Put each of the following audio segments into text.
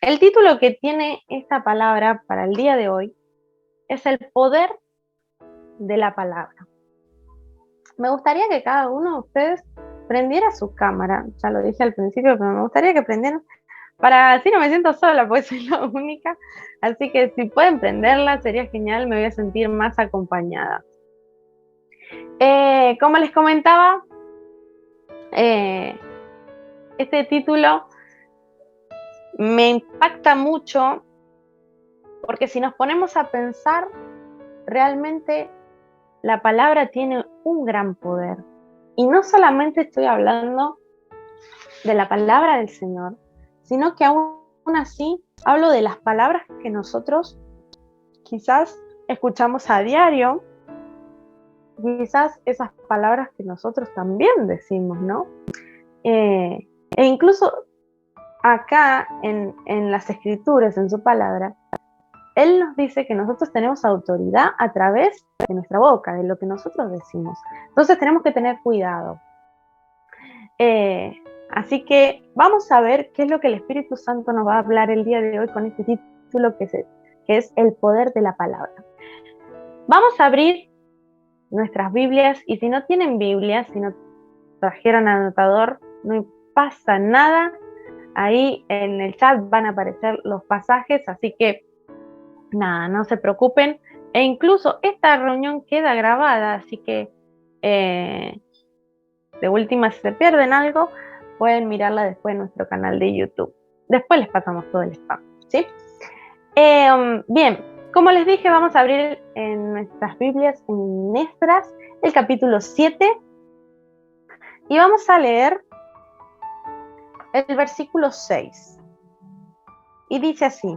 El título que tiene esta palabra para el día de hoy es el poder de la palabra. Me gustaría que cada uno de ustedes prendiera su cámara, ya lo dije al principio, pero me gustaría que prendieran, para así no me siento sola, porque soy la única, así que si pueden prenderla sería genial, me voy a sentir más acompañada. Como les comentaba, este título me impacta mucho porque si nos ponemos a pensar, realmente la palabra tiene un gran poder. Y no solamente estoy hablando de la palabra del Señor, sino que aún así hablo de las palabras que nosotros quizás escuchamos a diario, quizás esas palabras que nosotros también decimos, ¿no? E incluso acá en las escrituras, en su palabra, Él nos dice que nosotros tenemos autoridad a través de nuestra boca, de lo que nosotros decimos. Entonces tenemos que tener cuidado. Así que vamos a ver qué es lo que el Espíritu Santo nos va a hablar el día de hoy con este título que es el poder de la palabra. Vamos a abrir nuestras Biblias y si no tienen Biblia, si no trajeron anotador, no pasa nada. Ahí en el chat van a aparecer los pasajes, así que nada, no se preocupen. E incluso esta reunión queda grabada, así que de última, si se pierden algo, pueden mirarla después en nuestro canal de YouTube. Después les pasamos todo el spam, ¿sí? Bien, como les dije, vamos a abrir en nuestras Biblias en Esdras, el capítulo 7, y vamos a leer el versículo 6. Y dice así: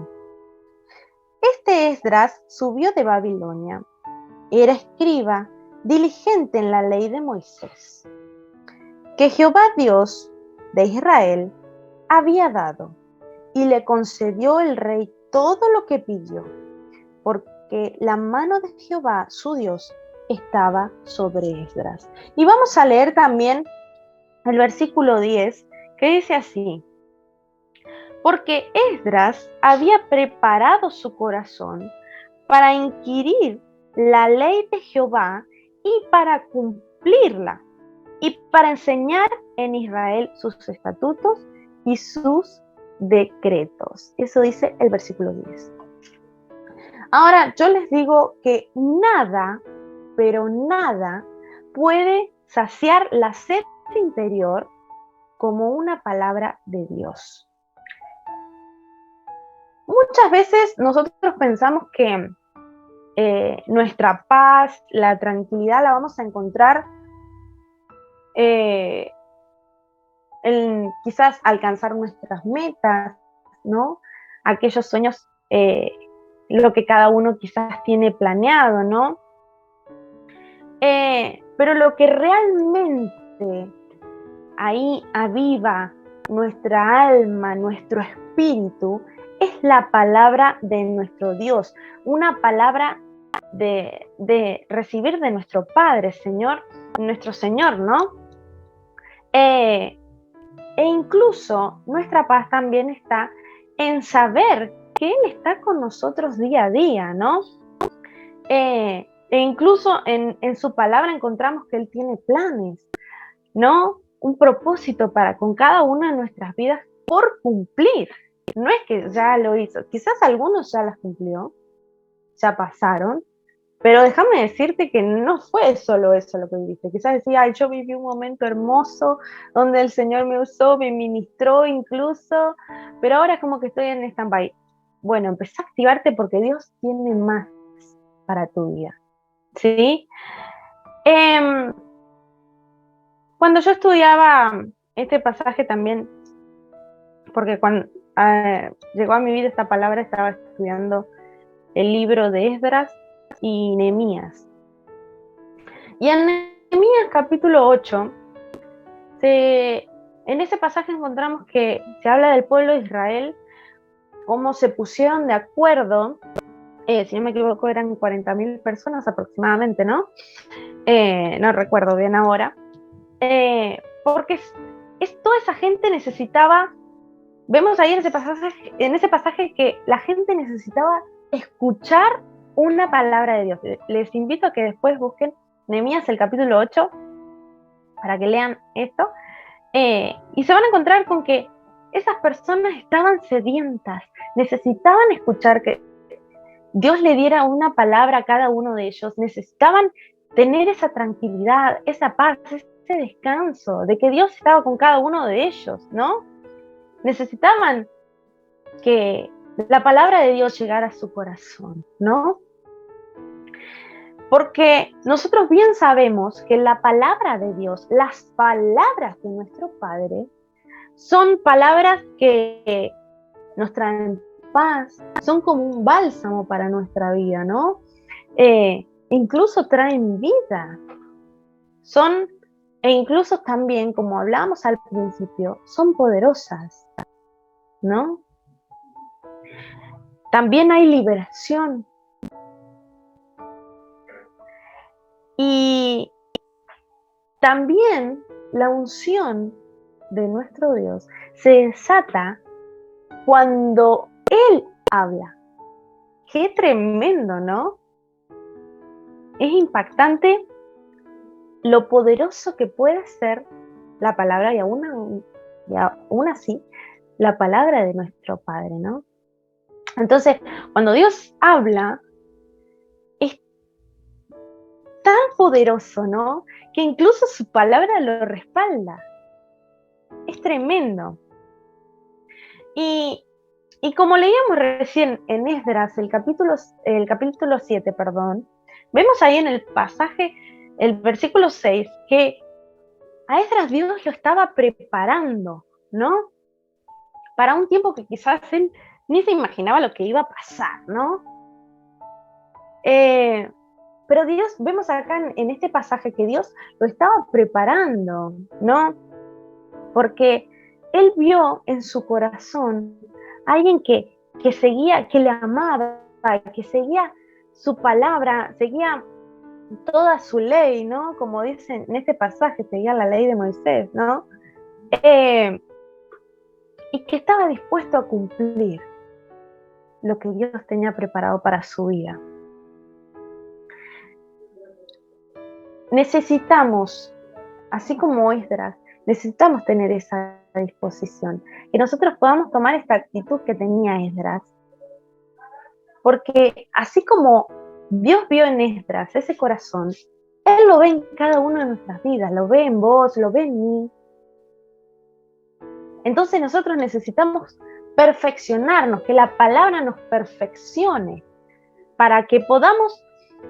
Este Esdras subió de Babilonia, era escriba, diligente en la ley de Moisés, que Jehová Dios de Israel había dado, y le concedió el rey todo lo que pidió, porque la mano de Jehová, su Dios, estaba sobre Esdras. Y vamos a leer también el versículo 10, que dice así: Porque Esdras había preparado su corazón para inquirir la ley de Jehová y para cumplirla, y para enseñar en Israel sus estatutos y sus decretos. Eso dice el versículo 10. Ahora, yo les digo que nada, pero nada, puede saciar la sed interior como una palabra de Dios. Muchas veces nosotros pensamos que nuestra paz, la tranquilidad la vamos a encontrar en quizás alcanzar nuestras metas, ¿no? Aquellos sueños, lo que cada uno quizás tiene planeado, ¿no? Pero lo que realmente ahí aviva nuestra alma, nuestro espíritu, es la palabra de nuestro Dios, una palabra de recibir de nuestro Padre, Señor, nuestro Señor, ¿no? E incluso nuestra paz también está en saber que Él está con nosotros día a día, ¿no? E incluso en su palabra encontramos que Él tiene planes, ¿no? Un propósito para con cada una de nuestras vidas por cumplir. No es que ya lo hizo, quizás algunos ya las cumplió, ya pasaron, pero déjame decirte que no fue solo eso lo que viviste. Quizás decía, ay, yo viví un momento hermoso donde el Señor me usó, me ministró incluso, pero ahora es como que estoy en stand-by. Bueno, empecé a activarte porque Dios tiene más para tu vida, ¿sí? Cuando yo estudiaba este pasaje también, porque cuando llegó a mi vida esta palabra, estaba estudiando el libro de Esdras y Nehemías. Y en Nehemías capítulo 8, en ese pasaje encontramos que se habla del pueblo de Israel, cómo se pusieron de acuerdo, si no me equivoco eran 40.000 personas aproximadamente, ¿no? No recuerdo bien ahora, porque toda esa gente necesitaba vemos ahí en ese pasaje que la gente necesitaba escuchar una palabra de Dios. Les invito a que después busquen Nehemías el capítulo 8 para que lean esto, y se van a encontrar con que esas personas estaban sedientas, necesitaban escuchar que Dios le diera una palabra a cada uno de ellos, necesitaban tener esa tranquilidad, esa paz, ese descanso, de que Dios estaba con cada uno de ellos, ¿no? Necesitaban que la palabra de Dios llegara a su corazón, ¿no? Porque nosotros bien sabemos que la palabra de Dios, las palabras de nuestro Padre, son palabras que nos traen paz, son como un bálsamo para nuestra vida, ¿no? Incluso traen vida, e incluso también, como hablábamos al principio, son poderosas, ¿no? También hay liberación. Y también la unción de nuestro Dios se desata cuando Él habla. Qué tremendo, ¿no? Es impactante lo poderoso que puede ser la palabra y aún así la palabra de nuestro Padre, ¿no? Entonces, cuando Dios habla, es tan poderoso, ¿no? Que incluso su palabra lo respalda. Es tremendo. Y como leíamos recién en Esdras, el capítulo 7, vemos ahí en el pasaje, el versículo 6, que a Esdras Dios lo estaba preparando, ¿no? Para un tiempo que quizás él ni se imaginaba lo que iba a pasar, ¿no? Pero Dios, vemos acá en este pasaje que Dios lo estaba preparando, ¿no? Porque Él vio en su corazón a alguien que seguía, que le amaba, que seguía su palabra, seguía toda su ley, ¿no? Como dicen en este pasaje, seguía la ley de Moisés, ¿no? Y que estaba dispuesto a cumplir lo que Dios tenía preparado para su vida. Necesitamos, así como Esdras, necesitamos tener esa disposición, que nosotros podamos tomar esta actitud que tenía Esdras, porque así como Dios vio en Esdras ese corazón, Él lo ve en cada una de nuestras vidas, lo ve en vos, lo ve en mí. Entonces nosotros necesitamos perfeccionarnos, que la palabra nos perfeccione, para que podamos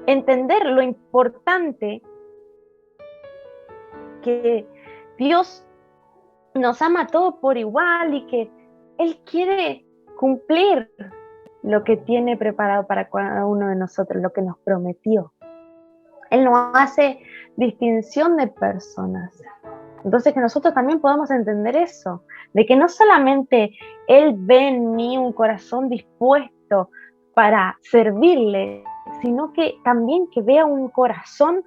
entender lo importante que Dios nos ama a todos por igual y que Él quiere cumplir lo que tiene preparado para cada uno de nosotros, lo que nos prometió. Él no hace distinción de personas. Entonces que nosotros también podamos entender eso, de que no solamente Él ve en mí un corazón dispuesto para servirle, sino que también que vea un corazón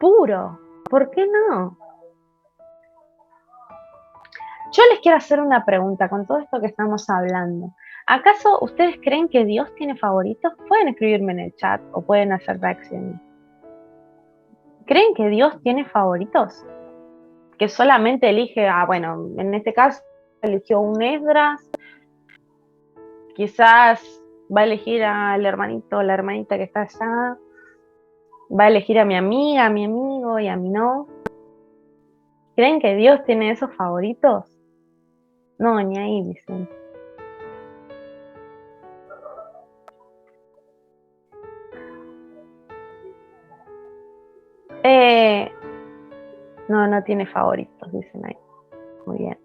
puro. ¿Por qué no? Yo les quiero hacer una pregunta con todo esto que estamos hablando. ¿Acaso ustedes creen que Dios tiene favoritos? Pueden escribirme en el chat o pueden hacer reacciones. ¿Creen que Dios tiene favoritos? Que solamente elige, bueno, en este caso eligió un Esdras, quizás va a elegir al hermanito o la hermanita que está allá, va a elegir a mi amiga, a mi amigo y a mí no. ¿Creen que Dios tiene esos favoritos? No, ni ahí, dicen. No tiene favoritos, dicen ahí. Muy bien.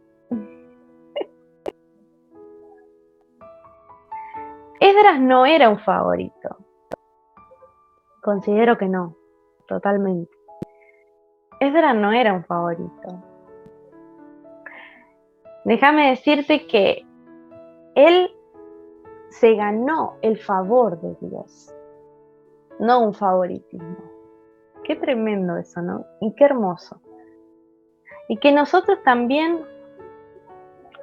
Esdras no era un favorito. Considero que no, totalmente. Esdras no era un favorito. Déjame decirte que él se ganó el favor de Dios, no un favoritismo. Qué tremendo eso, ¿no? Y qué hermoso. Y que nosotros también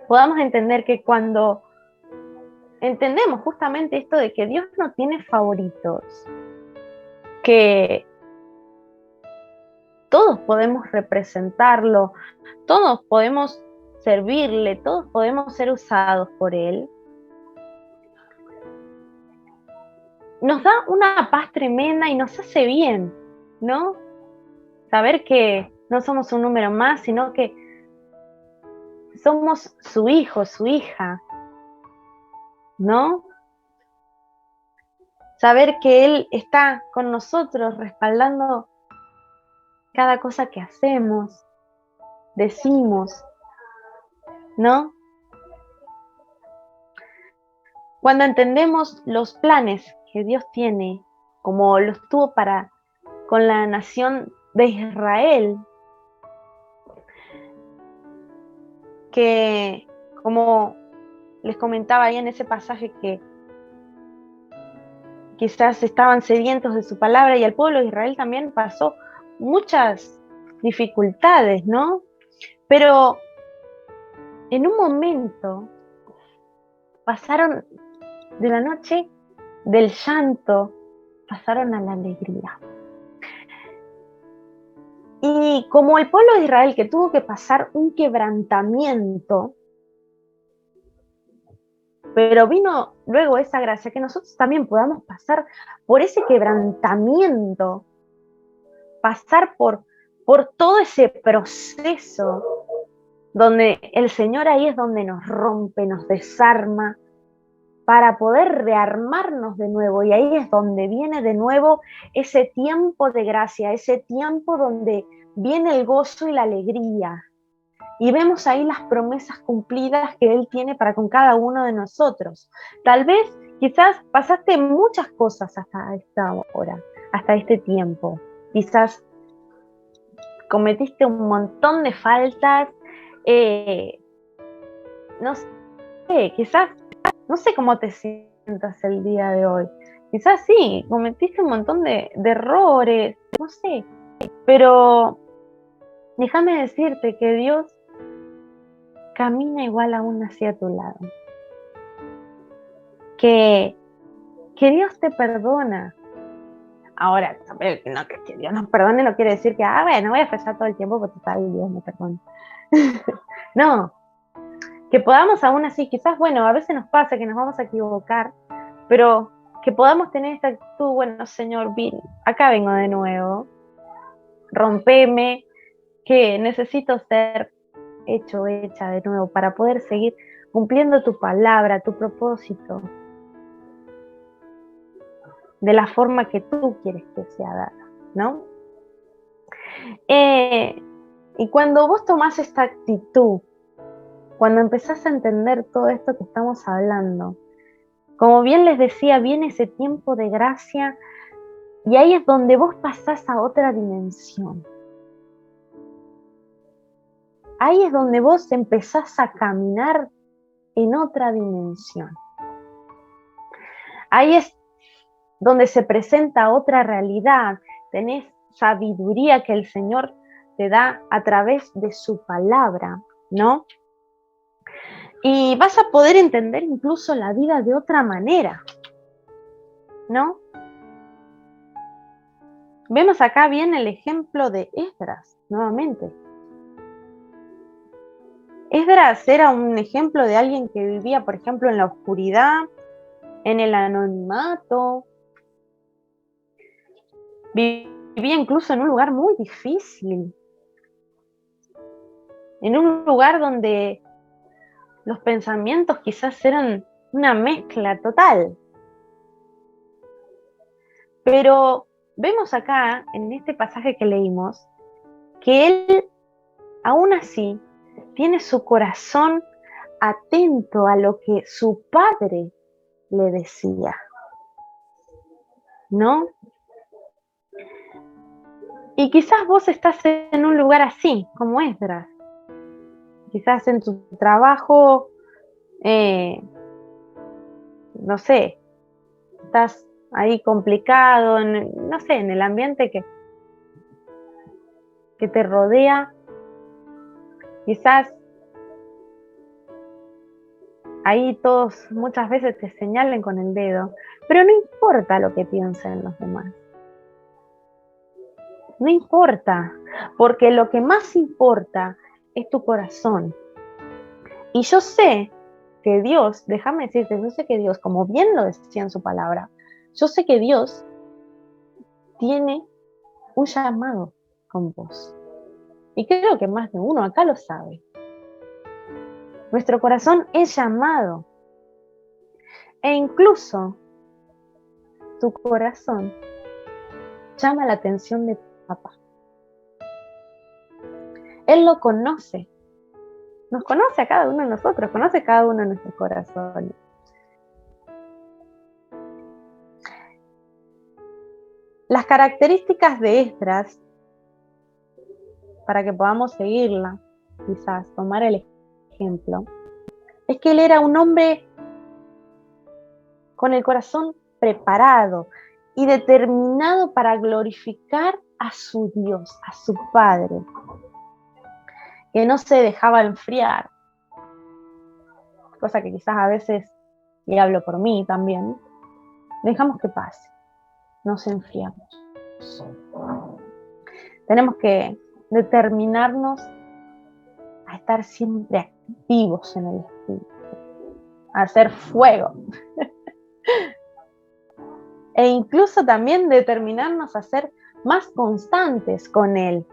podamos entender que cuando entendemos justamente esto de que Dios no tiene favoritos, que todos podemos representarlo, todos podemos servirle, todos podemos ser usados por Él, nos da una paz tremenda y nos hace bien, ¿no? Saber que no somos un número más, sino que somos su hijo, su hija, ¿no? Saber que Él está con nosotros respaldando cada cosa que hacemos, decimos, ¿no? Cuando entendemos los planes que Dios tiene, como los tuvo con la nación de Israel, que como les comentaba ahí en ese pasaje que quizás estaban sedientos de su palabra, y el pueblo de Israel también pasó muchas dificultades, ¿no? Pero en un momento pasaron de la noche del llanto, pasaron a la alegría. Y como el pueblo de Israel que tuvo que pasar un quebrantamiento, pero vino luego esa gracia, que nosotros también podamos pasar por ese quebrantamiento, pasar por todo ese proceso, donde el Señor ahí es donde nos rompe, nos desarma, para poder rearmarnos de nuevo. Y ahí es donde viene de nuevo ese tiempo de gracia, ese tiempo donde viene el gozo y la alegría. Y vemos ahí las promesas cumplidas que Él tiene para con cada uno de nosotros. Tal vez, quizás pasaste muchas cosas hasta esta hora, hasta este tiempo. Quizás cometiste un montón de faltas, no sé, quizás, no sé cómo te sientas el día de hoy. Quizás sí, cometiste un montón de errores, no sé, pero déjame decirte que Dios camina igual aún hacia tu lado. Que Dios te perdona. Ahora, no, que Dios nos perdone no quiere decir que, bueno, voy a fallar todo el tiempo porque total Dios me perdona. No, que podamos aún así, quizás, bueno, a veces nos pasa que nos vamos a equivocar, pero que podamos tener esta actitud, bueno, Señor, acá vengo de nuevo, rompeme, que necesito ser hecha de nuevo para poder seguir cumpliendo tu palabra, tu propósito, de la forma que tú quieres que sea dada, ¿no? Y cuando vos tomás esta actitud, cuando empezás a entender todo esto que estamos hablando, como bien les decía, viene ese tiempo de gracia y ahí es donde vos pasás a otra dimensión. Ahí es donde vos empezás a caminar en otra dimensión. Ahí es donde se presenta otra realidad. Tenés sabiduría que el Señor te da a través de su palabra, ¿no? Y vas a poder entender incluso la vida de otra manera, ¿no? Vemos acá bien el ejemplo de Esdras, nuevamente. Esdras era un ejemplo de alguien que vivía, por ejemplo, en la oscuridad, en el anonimato, vivía incluso en un lugar muy difícil, en un lugar donde los pensamientos quizás eran una mezcla total. Pero vemos acá, en este pasaje que leímos, que él, aún así, tiene su corazón atento a lo que su padre le decía, ¿no? Y quizás vos estás en un lugar así, como Esdras. Quizás en tu trabajo, no sé, estás ahí complicado, no sé, en el ambiente que te rodea. Quizás ahí todos muchas veces te señalen con el dedo, pero no importa lo que piensen los demás. No importa, porque lo que más importa es tu corazón. Y yo sé que Dios, déjame decirte, yo sé que Dios, como bien lo decía en su palabra, yo sé que Dios tiene un llamado con vos. Y creo que más de uno acá lo sabe. Nuestro corazón es llamado. E incluso tu corazón llama la atención de papá. Él lo conoce. Nos conoce a cada uno de nosotros, conoce cada uno de nuestros corazones. Las características de Esdras, para que podamos seguirla, quizás tomar el ejemplo, es que él era un hombre con el corazón preparado y determinado para glorificar a su Dios, a su Padre, que no se dejaba enfriar, cosa que quizás a veces, y hablo por mí también, dejamos que pase, nos enfriamos. Tenemos que determinarnos a estar siempre activos en el espíritu, a hacer fuego. E incluso también determinarnos a ser más constantes con él.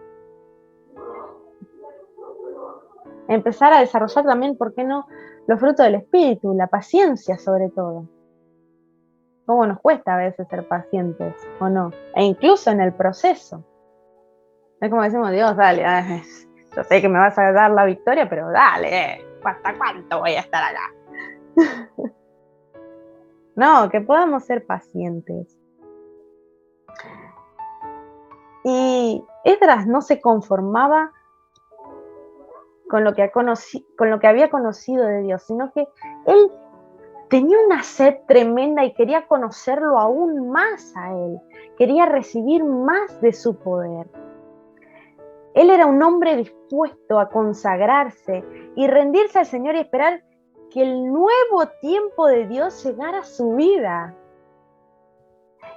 Empezar a desarrollar también, ¿por qué no?, los frutos del espíritu, la paciencia sobre todo. ¿Cómo nos cuesta a veces ser pacientes o no? E incluso en el proceso. Es como decimos, Dios, dale, yo sé que me vas a dar la victoria, pero dale, ¿hasta cuánto voy a estar acá? No, que podamos ser pacientes. Y Esdras no se conformaba con lo que había conocido de Dios, sino que él tenía una sed tremenda y quería conocerlo aún más a él, quería recibir más de su poder. Él era un hombre dispuesto a consagrarse y rendirse al Señor y esperar que el nuevo tiempo de Dios llegara a su vida.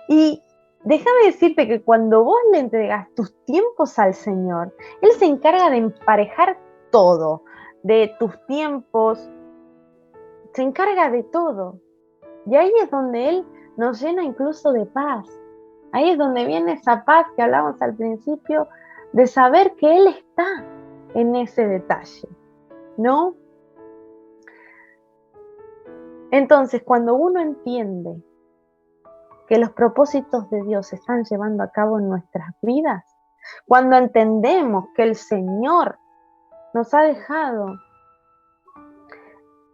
Y déjame decirte que cuando vos le entregas tus tiempos al Señor, Él se encarga de emparejar todo, de tus tiempos, se encarga de todo. Y ahí es donde Él nos llena incluso de paz. Ahí es donde viene esa paz que hablamos al principio, de saber que Él está en ese detalle, ¿no? Entonces, cuando uno entiende que los propósitos de Dios se están llevando a cabo en nuestras vidas, cuando entendemos que el Señor nos ha dejado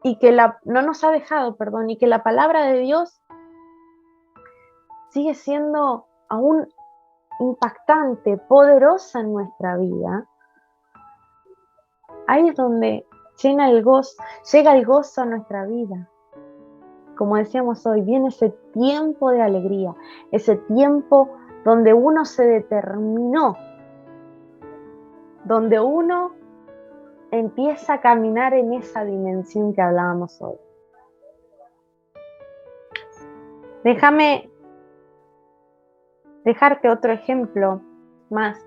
y que no nos ha dejado, perdón, y que la palabra de Dios sigue siendo aún impactante, poderosa en nuestra vida, ahí es donde llega el gozo a nuestra vida. Como decíamos hoy, viene ese tiempo de alegría, ese tiempo donde uno se determinó, donde uno empieza a caminar en esa dimensión que hablábamos hoy. Déjame dejarte otro ejemplo más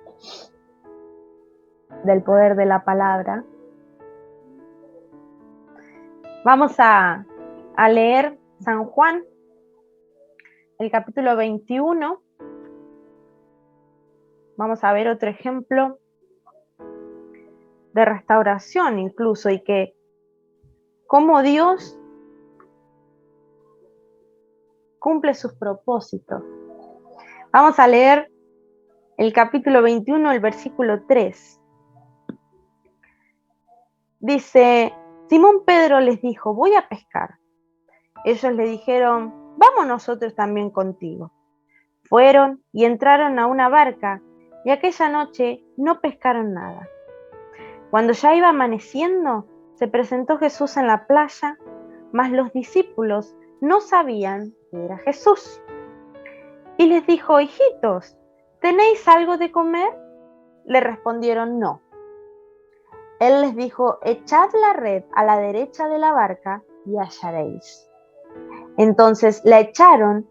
del poder de la palabra. Vamos a leer San Juan, el capítulo 21. Vamos a ver otro ejemplo de restauración incluso, y que cómo Dios cumple sus propósitos. Vamos a leer el capítulo 21, el versículo 3. Dice, Simón Pedro les dijo, voy a pescar. Ellos le dijeron, vamos nosotros también contigo. Fueron y entraron a una barca, y aquella noche no pescaron nada. Cuando ya iba amaneciendo, se presentó Jesús en la playa, mas los discípulos no sabían que era Jesús. Y les dijo, hijitos, ¿tenéis algo de comer? Le respondieron, no. Él les dijo, echad la red a la derecha de la barca y hallaréis. Entonces la echaron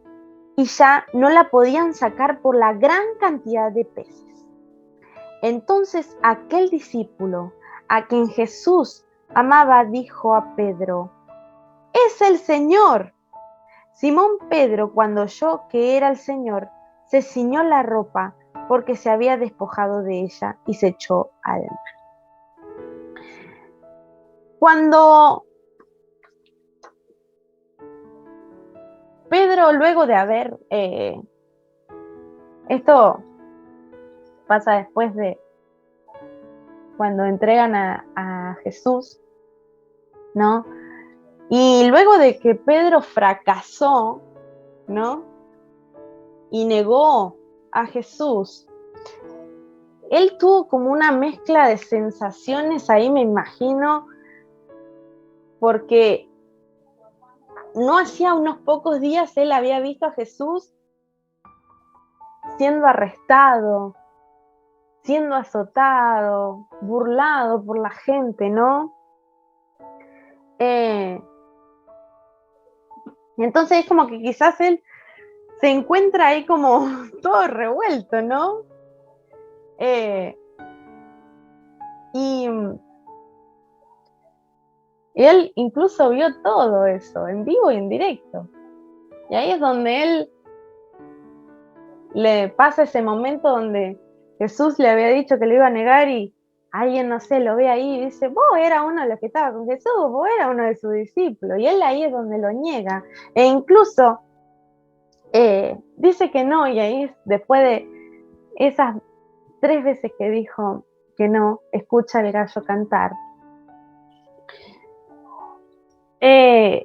y ya no la podían sacar por la gran cantidad de peces. Entonces aquel discípulo a quien Jesús amaba dijo a Pedro: ¡es el Señor! Simón Pedro, cuando oyó que era el Señor, se ciñó la ropa porque se había despojado de ella y se echó al mar. Cuando Pedro, luego de haber, esto pasa después de cuando entregan a Jesús, ¿no? Y luego de que Pedro fracasó, ¿no? Y negó a Jesús, él tuvo como una mezcla de sensaciones ahí, me imagino, porque no hacía unos pocos días él había visto a Jesús siendo arrestado, siendo azotado, burlado por la gente, ¿no? Entonces es como que quizás él se encuentra ahí como todo revuelto, ¿no? Y él incluso vio todo eso, en vivo y en directo. Y ahí es donde él le pasa ese momento donde Jesús le había dicho que lo iba a negar y alguien, no sé, lo ve ahí y dice: vos era uno de los que estaba con Jesús, vos era uno de sus discípulos. Y él ahí es donde lo niega. E incluso dice que no, y ahí después de esas 3 veces que dijo que no, escucha el gallo cantar. Él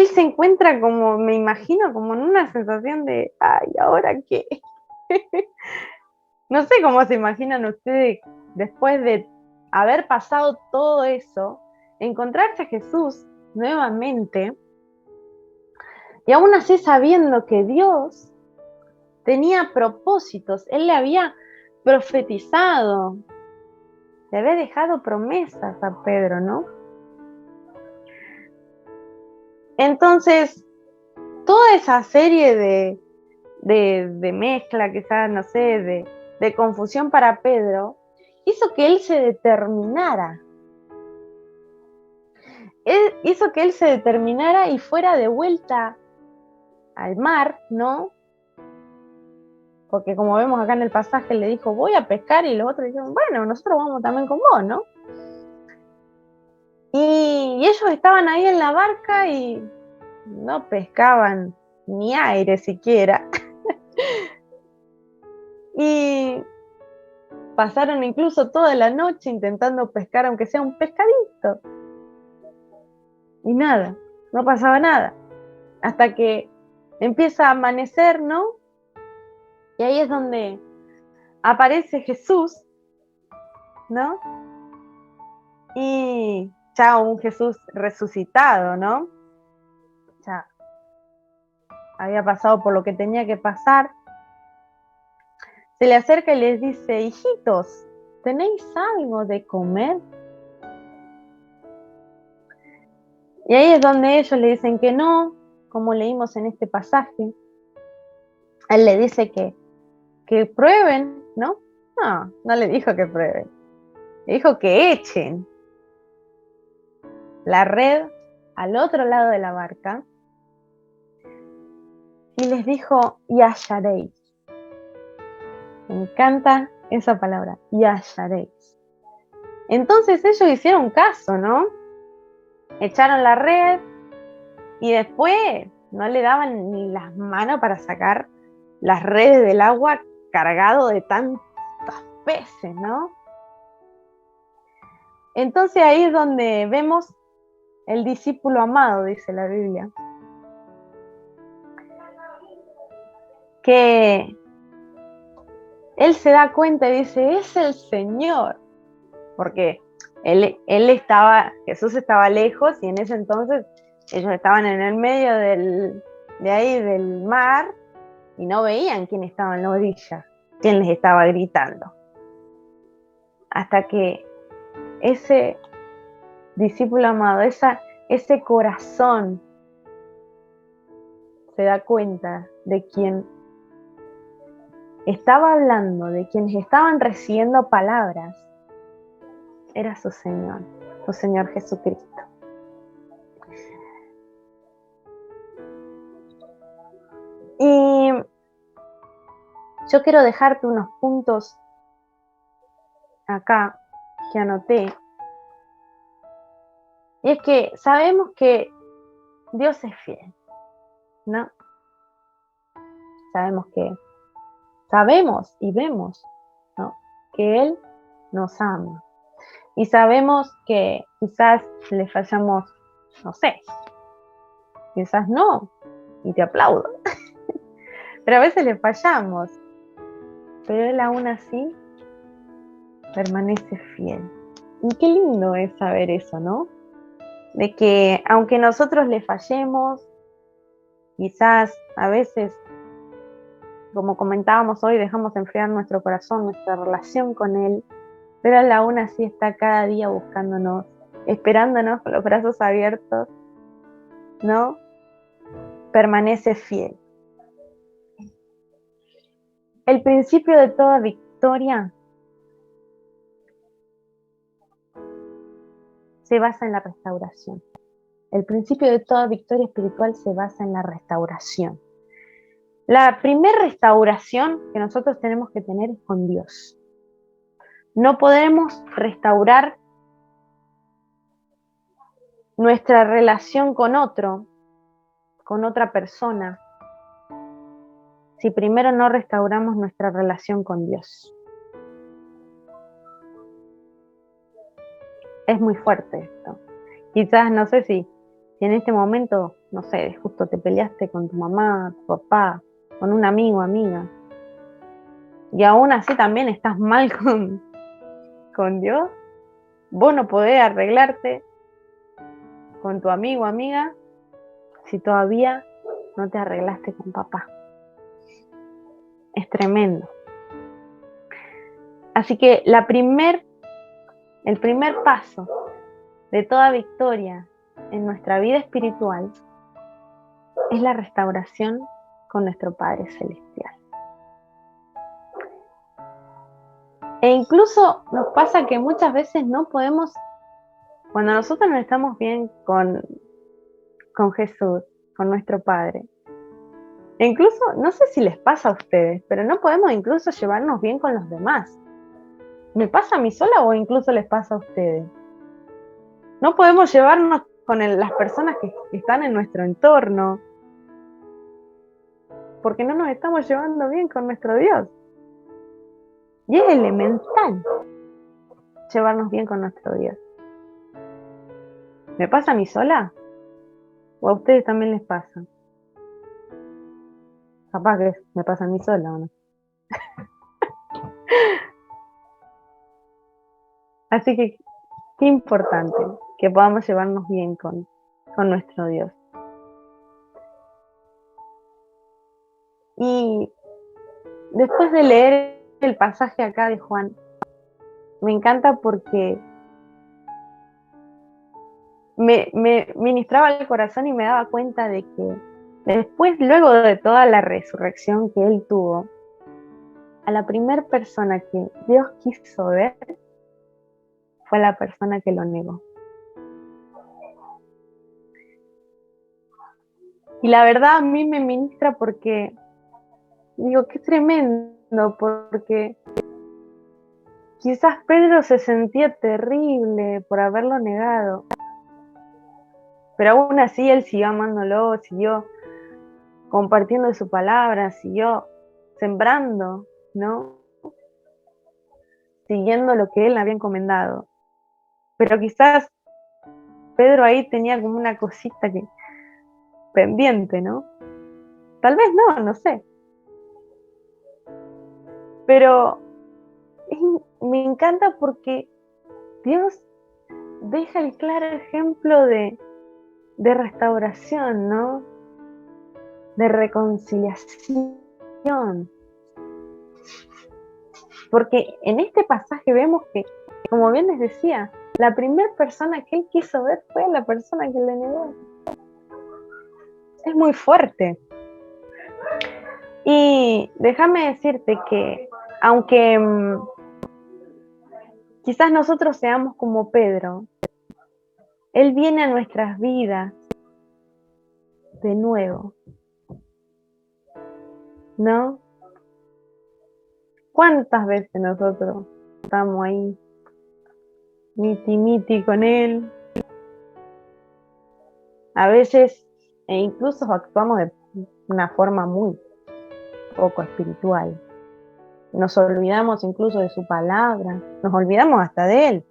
se encuentra como, me imagino, como en una sensación de, ay, ¿ahora qué? No sé cómo se imaginan ustedes después de haber pasado todo eso, encontrarse a Jesús nuevamente y aún así sabiendo que Dios tenía propósitos. Él le había profetizado, le había dejado promesas a Pedro, ¿no? Entonces, toda esa serie de mezcla, quizás, no sé, de confusión para Pedro, hizo que él se determinara. Hizo que él se determinara y fuera de vuelta al mar, ¿no? Porque como vemos acá en el pasaje, le dijo: voy a pescar, y los otros dijeron: bueno, nosotros vamos también con vos, ¿no? Y ellos estaban ahí en la barca y no pescaban ni aire siquiera. Y pasaron incluso toda la noche intentando pescar, aunque sea un pescadito. Y nada, no pasaba nada. Hasta que empieza a amanecer, ¿no? Y ahí es donde aparece Jesús, ¿no? Y ya un Jesús resucitado, ¿no? Ya había pasado por lo que tenía que pasar. Se le acerca y les dice: hijitos, ¿tenéis algo de comer? Y ahí es donde ellos le dicen que no, como leímos en este pasaje. Él le dice que prueben, ¿no? No, no le dijo que prueben. Le dijo que echen la red al otro lado de la barca. Y les dijo: y hallaréis. Me encanta esa palabra, y hallaréis. Entonces ellos hicieron caso, ¿no? Echaron la red y después no le daban ni las manos para sacar las redes del agua cargado de tantos peces, ¿no? Entonces ahí es donde vemos el discípulo amado, dice la Biblia, que él se da cuenta y dice: es el Señor, porque Jesús estaba lejos y en ese entonces ellos estaban en el medio de ahí del mar y no veían quién estaba en la orilla, quién les estaba gritando. Hasta que ese discípulo amado, ese corazón se da cuenta de quien estaba hablando, de quienes estaban recibiendo palabras, era su Señor Jesucristo. Y yo quiero dejarte unos puntos acá que anoté. Y es que sabemos que Dios es fiel, ¿no? Sabemos y vemos, ¿no?, que Él nos ama. Y sabemos que quizás le fallamos, no sé, quizás no, y te aplaudo. Pero a veces le fallamos, pero Él aún así permanece fiel. Y qué lindo es saber eso, ¿no? De que aunque nosotros le fallemos, quizás a veces, como comentábamos hoy, dejamos enfriar nuestro corazón, nuestra relación con Él, pero Él aún así está cada día buscándonos, esperándonos con los brazos abiertos, ¿no? Permanece fiel. El principio de toda victoria se basa en la restauración. El principio de toda victoria espiritual se basa en la restauración. La primera restauración que nosotros tenemos que tener es con Dios. No podemos restaurar nuestra relación con otro, con otra persona, si primero no restauramos nuestra relación con Dios. Es muy fuerte esto. Quizás, no sé si en este momento, no sé, justo te peleaste con tu mamá, tu papá, con un amigo, amiga, y aún así también estás mal con Dios, vos no podés arreglarte con tu amigo o amiga si todavía no te arreglaste con papá. Es tremendo. Así que el primer paso de toda victoria en nuestra vida espiritual es la restauración con nuestro Padre Celestial. E incluso nos pasa que muchas veces no podemos, cuando nosotros no estamos bien con Jesús, con nuestro Padre, e incluso, no sé si les pasa a ustedes, pero no podemos incluso llevarnos bien con los demás. ¿Me pasa a mí sola o incluso les pasa a ustedes? No podemos llevarnos con las personas que están en nuestro entorno, porque no nos estamos llevando bien con nuestro Dios. Y es elemental llevarnos bien con nuestro Dios. ¿Me pasa a mí sola? ¿O a ustedes también les pasa? Capaz que me pasa a mí sola, ¿o no? Así que qué importante que podamos llevarnos bien con nuestro Dios. Y después de leer el pasaje acá de Juan, me encanta porque me ministraba el corazón y me daba cuenta de que después, luego de toda la resurrección que Él tuvo, a la primera persona que Dios quiso ver fue la persona que lo negó. Y la verdad a mí me ministra porque digo, qué tremendo, porque quizás Pedro se sentía terrible por haberlo negado, pero aún así él siguió amándolo, siguió compartiendo su palabra, siguió sembrando, ¿no? Siguiendo lo que él había encomendado. Pero quizás Pedro ahí tenía como una cosita pendiente, ¿no? Tal vez no sé. Pero me encanta porque Dios deja el claro ejemplo de restauración, ¿no? De reconciliación. Porque en este pasaje vemos que, como bien les decía, La primera persona que él quiso ver fue la persona que le negó. Es muy fuerte. Y déjame decirte que, aunque quizás nosotros seamos como Pedro, él viene a nuestras vidas de nuevo, ¿no? ¿Cuántas veces nosotros estamos ahí, miti con él? A veces, e incluso actuamos de una forma muy poco espiritual. Nos olvidamos incluso de su palabra, nos olvidamos hasta de él.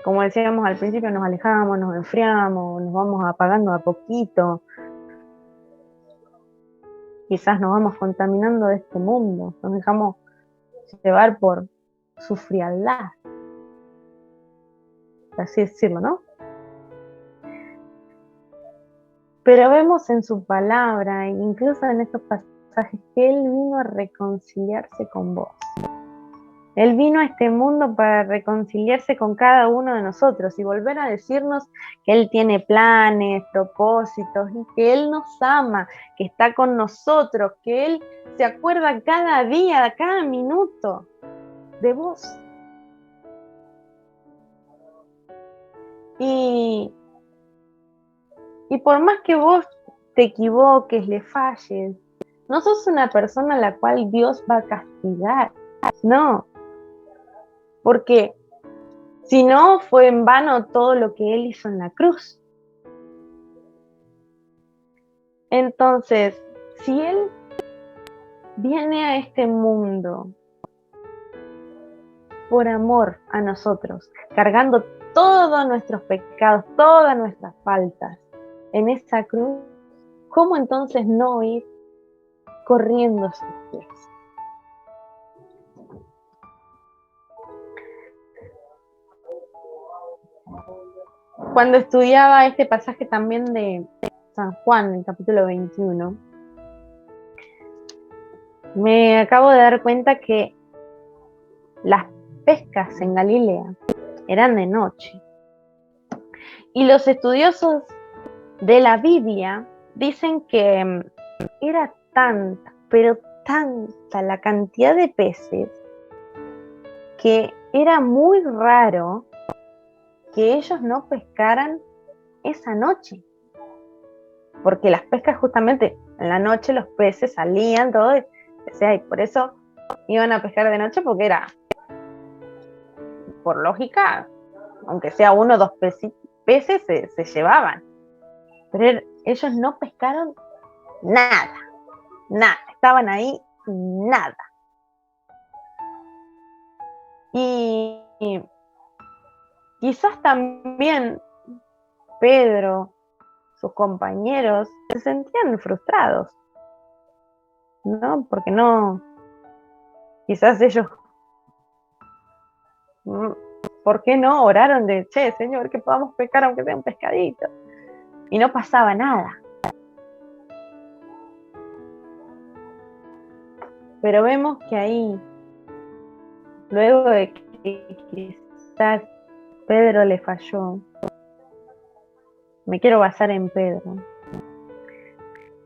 Como decíamos al principio, nos alejamos, nos enfriamos, nos vamos apagando a poquito. Quizás nos vamos contaminando de este mundo, nos dejamos llevar por su frialdad, por así decirlo, ¿no? Pero vemos en su palabra, e incluso en estos pasajes, que Él vino a reconciliarse con vos. Él vino a este mundo para reconciliarse con cada uno de nosotros y volver a decirnos que Él tiene planes, propósitos y que Él nos ama, que está con nosotros, que Él se acuerda cada día, cada minuto de vos. Y por más que vos te equivoques, le falles, no sos una persona a la cual Dios va a castigar, no, porque si no, fue en vano todo lo que Él hizo en la cruz. Entonces, si Él viene a este mundo por amor a nosotros, cargando todos nuestros pecados, todas nuestras faltas en esa cruz, ¿cómo entonces no ir corriendo a sus pies? Cuando estudiaba este pasaje también de San Juan, el capítulo 21, me acabo de dar cuenta que las pescas en Galilea eran de noche. Y los estudiosos de la Biblia dicen que era tanta, pero tanta la cantidad de peces que era muy raro que ellos no pescaran esa noche. Porque las pescas justamente en la noche los peces salían, todo, y por eso iban a pescar de noche, porque era, por lógica, aunque sea uno o dos peces se llevaban. Pero ellos no pescaron nada, estaban ahí nada. Y quizás también Pedro, sus compañeros, se sentían frustrados, ¿no? Porque no, quizás ellos, ¿por qué no oraron de, che, Señor, que podamos pescar aunque sea un pescadito? Y no pasaba nada. Pero vemos que ahí, luego de que quizás Pedro le falló, me quiero basar en Pedro,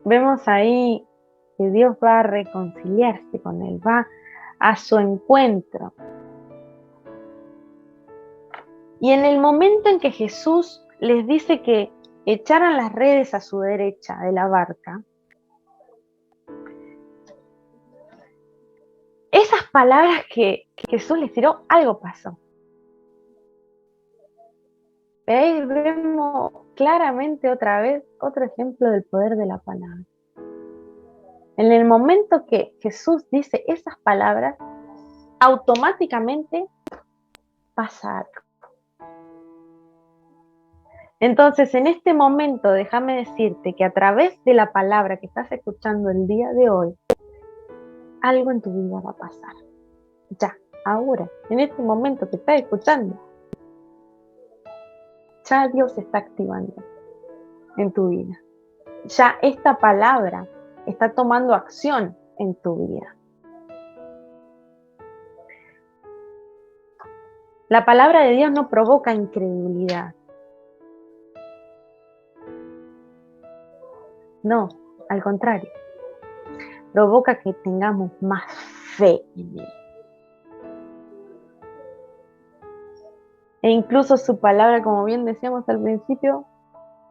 vemos ahí que Dios va a reconciliarse con él, va a su encuentro. Y en el momento en que Jesús les dice que echaran las redes a su derecha de la barca, esas palabras que Jesús les tiró, algo pasó. Ahí vemos claramente otra vez otro ejemplo del poder de la palabra. En el momento que Jesús dice esas palabras, automáticamente pasa algo. Entonces, en este momento, déjame decirte que a través de la palabra que estás escuchando el día de hoy, algo en tu vida va a pasar. Ya, ahora, en este momento que estás escuchando, ya Dios se está activando en tu vida. Ya esta palabra está tomando acción en tu vida. La palabra de Dios no provoca incredulidad. No, al contrario, provoca que tengamos más fe en Él. E incluso su palabra, como bien decíamos al principio,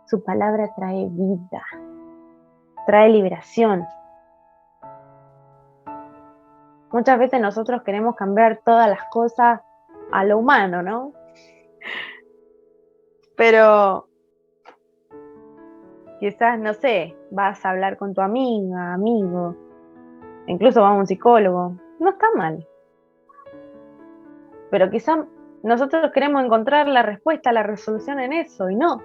su palabra trae vida, trae liberación. Muchas veces nosotros queremos cambiar todas las cosas a lo humano, ¿no? Pero quizás, no sé, vas a hablar con tu amiga, amigo, incluso vas a un psicólogo. No está mal. Pero quizás nosotros queremos encontrar la respuesta, la resolución en eso, y no.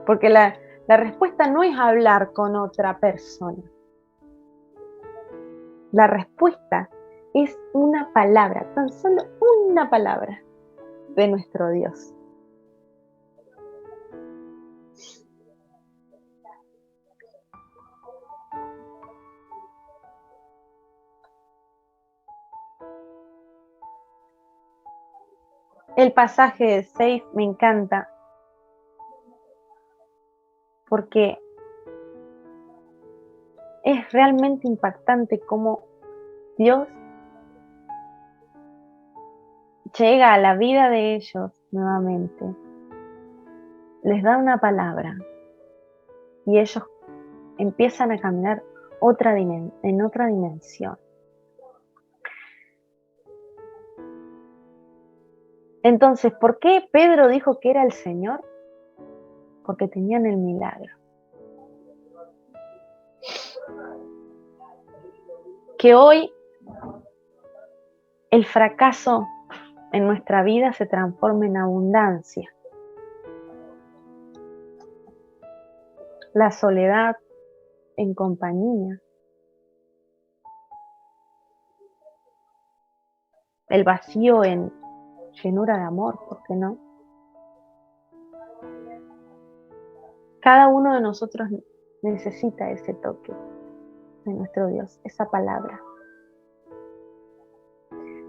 Porque la respuesta no es hablar con otra persona. La respuesta es una palabra, tan solo una palabra de nuestro Dios. El pasaje 6 me encanta porque es realmente impactante cómo Dios llega a la vida de ellos nuevamente, les da una palabra y ellos empiezan a caminar en otra dimensión. Entonces, ¿por qué Pedro dijo que era el Señor? Porque tenían el milagro. Que hoy el fracaso en nuestra vida se transforme en abundancia. La soledad en compañía. El vacío en llenura de amor, ¿por qué no? Cada uno de nosotros necesita ese toque de nuestro Dios, esa palabra.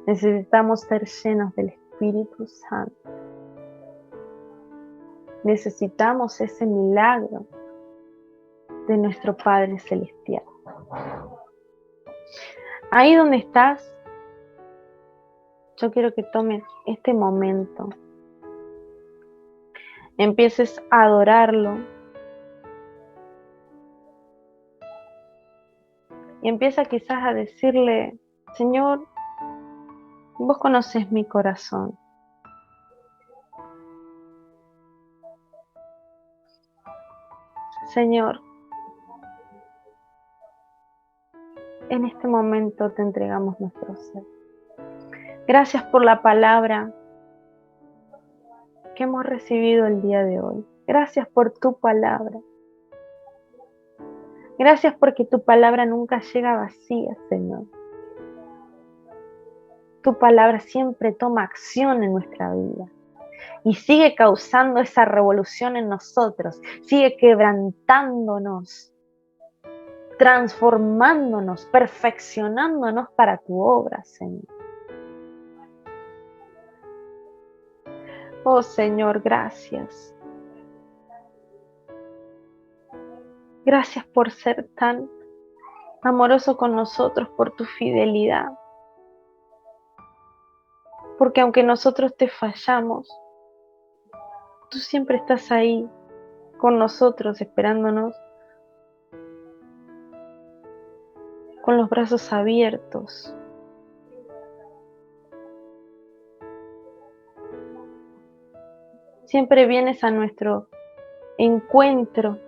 Necesitamos ser llenos del Espíritu Santo. Necesitamos ese milagro de nuestro Padre Celestial. Ahí donde estás, yo quiero que tomes este momento, empieces a adorarlo y empieza quizás a decirle: Señor, vos conoces mi corazón. Señor, en este momento te entregamos nuestro ser. Gracias por la palabra que hemos recibido el día de hoy. Gracias por tu palabra. Gracias porque tu palabra nunca llega vacía, Señor. Tu palabra siempre toma acción en nuestra vida y sigue causando esa revolución en nosotros, sigue quebrantándonos, transformándonos, perfeccionándonos para tu obra, Señor. Oh Señor, gracias. Gracias por ser tan amoroso con nosotros, por tu fidelidad. Porque aunque nosotros te fallamos, tú siempre estás ahí con nosotros, esperándonos, con los brazos abiertos. Siempre vienes a nuestro encuentro.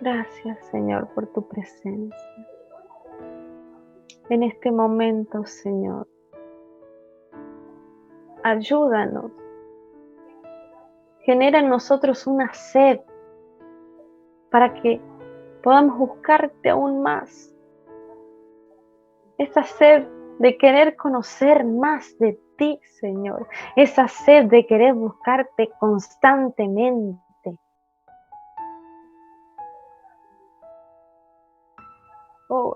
Gracias, Señor, por tu presencia. En este momento, Señor, ayúdanos. Genera en nosotros una sed para que podamos buscarte aún más. Esa sed de querer conocer más de ti, Señor. Esa sed de querer buscarte constantemente.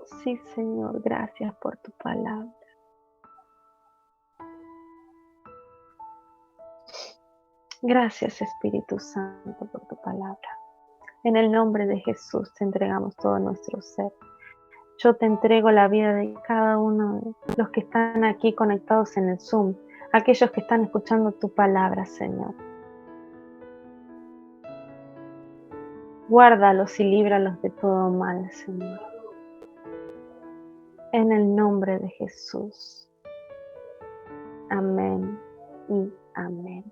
Sí, Señor, gracias por tu palabra. Gracias, Espíritu Santo, por tu palabra. En el nombre de Jesús te entregamos todo nuestro ser. Yo te entrego la vida de cada uno de los que están aquí conectados en el Zoom, aquellos que están escuchando tu palabra, Señor. Guárdalos y líbralos de todo mal, Señor. En el nombre de Jesús. Amén y amén.